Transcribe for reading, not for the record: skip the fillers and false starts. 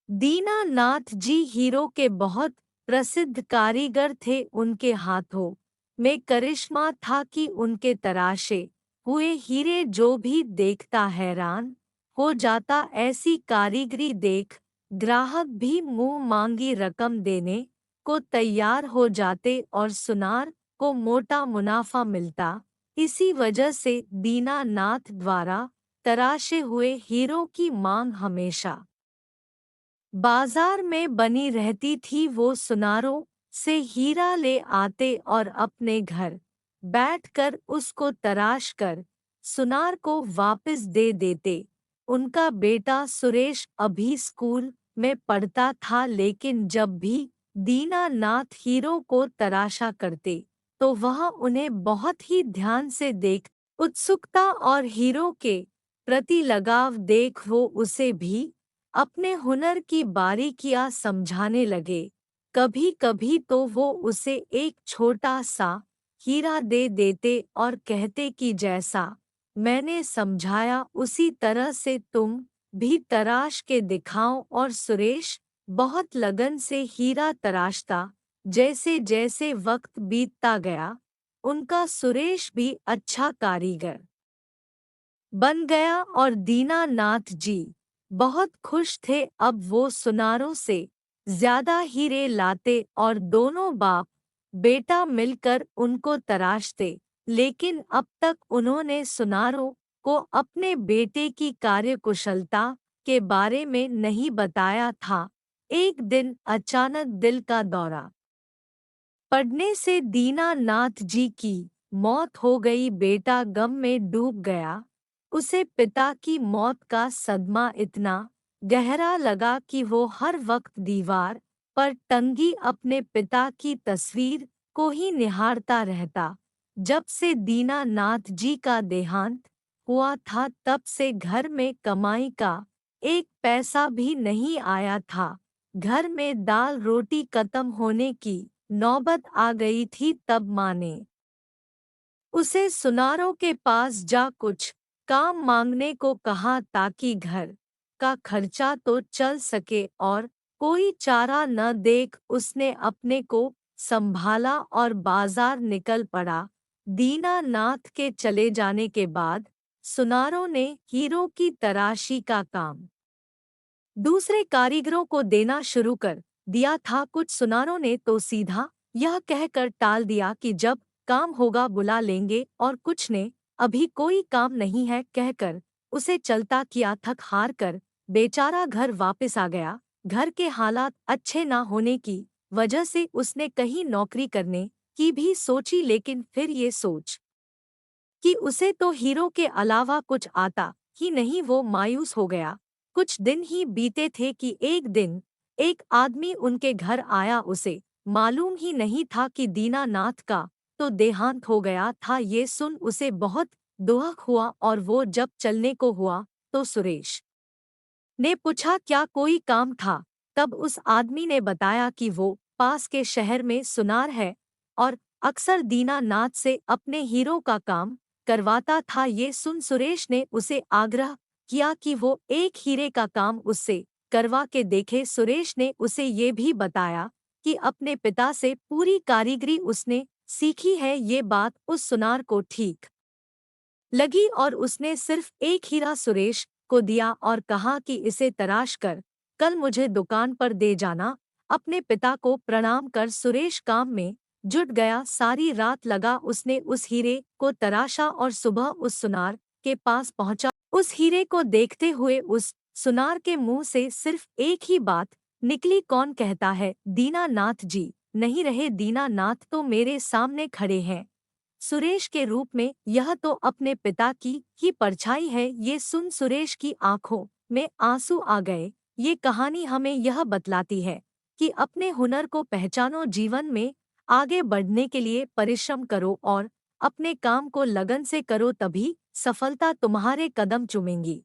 दीनानाथ जी hero के बहुत प्रसिद्ध कारीगर थे। उनके हाथों में करिश्मा था कि उनके तराशे हुए हीरे जो भी देखता हैरान हो जाता। ऐसी कारीगरी देख ग्राहक भी मुंह मांगी रकम देने को तैयार हो जाते और सुनार को मोटा मुनाफा मिलता। इसी वजह से दीनानाथ द्वारा तराशे हुए हीरों की मांग हमेशा बाजार में बनी रहती थी। वो सुनारों से हीरा ले आते और अपने घर बैठकर उसको तराश कर सुनार को वापस दे देते। उनका बेटा सुरेश अभी स्कूल में पढ़ता था, लेकिन जब भी दीनानाथ हीरो को तराशा करते तो वह उन्हें बहुत ही ध्यान से देख उत्सुकता और हीरो के प्रति लगाव देख वो उसे भी अपने हुनर की बारीकियां समझाने लगे। कभी कभी तो वो उसे एक छोटा सा हीरा दे देते और कहते कि जैसा मैंने समझाया उसी तरह से तुम भी तराश के दिखाओ। और सुरेश बहुत लगन से हीरा तराशता। जैसे जैसे वक्त बीतता गया उनका सुरेश भी अच्छा कारीगर बन गया और दीनानाथ जी बहुत खुश थे। अब वो सुनारों से ज्यादा हीरे लाते और दोनों बाप बेटा मिलकर उनको तराशते। लेकिन अब तक उन्होंने सुनारों को अपने बेटे की कार्यकुशलता के बारे में नहीं बताया था। एक दिन अचानक दिल का दौरा पड़ने से दीनानाथ जी की मौत हो गई। बेटा गम में डूब गया। उसे पिता की मौत का सदमा इतना गहरा लगा कि वो हर वक्त दीवार पर टंगी अपने पिता की तस्वीर को ही निहारता रहता। जब से दीनानाथ जी का देहांत हुआ था तब से घर में कमाई का एक पैसा भी नहीं आया था। घर में दाल रोटी खत्म होने की नौबत आ गई थी। तब माँ ने उसे सुनारों के पास जा कुछ काम मांगने को कहा ताकि घर का खर्चा तो चल सके। और कोई चारा न देख उसने अपने को संभाला और बाजार निकल पड़ा। दीनानाथ के चले जाने के बाद सुनारों ने हीरो की तराशी का काम दूसरे कारीगरों को देना शुरू कर दिया था। कुछ सुनारों ने तो सीधा यह कहकर टाल दिया कि जब काम होगा बुला लेंगे, और कुछ ने अभी कोई काम नहीं है कहकर उसे चलता किया। थक हार कर बेचारा घर वापस आ गया। घर के हालात अच्छे ना होने की वजह से उसने कहीं नौकरी करने की भी सोची, लेकिन फिर ये सोच कि उसे तो हीरो के अलावा कुछ आता ही नहीं, वो मायूस हो गया। कुछ दिन ही बीते थे कि एक दिन एक आदमी उनके घर आया। उसे मालूम ही नहीं था कि दीनानाथ का तो देहांत हो गया था। ये सुन उसे बहुत दुख हुआ और वो जब चलने को हुआ तो सुरेश ने पूछा क्या कोई काम था। तब उस आदमी ने बताया कि वो पास के शहर में सुनार है और अक्सर दीनानाथ से अपने हीरो का काम करवाता था। ये सुन सुरेश ने उसे आग्रह किया कि वो एक हीरे का काम उससे करवा के देखे। सुरेश ने उसे ये भी बताया कि अपने पिता से पूरी कारीगरी उसने सीखी है। ये बात उस सुनार को ठीक लगी और उसने सिर्फ एक हीरा सुरेश को दिया और कहा कि इसे तराश कर कल मुझे दुकान पर दे जाना। अपने पिता को प्रणाम कर सुरेश काम में जुट गया। सारी रात लगा उसने उस हीरे को तराशा और सुबह उस सुनार के पास पहुंचा। उस हीरे को देखते हुए उस सुनार के मुंह से सिर्फ एक ही बात निकली, कौन कहता है दीनानाथ जी नहीं रहे? दीनानाथ तो मेरे सामने खड़े हैं सुरेश के रूप में। यह तो अपने पिता की ही परछाई है। ये सुन सुरेश की आंखों में आंसू आ गए। ये कहानी हमें यह बतलाती है कि अपने हुनर को पहचानो, जीवन में आगे बढ़ने के लिए परिश्रम करो और अपने काम को लगन से करो, तभी सफलता तुम्हारे कदम चूमेंगी।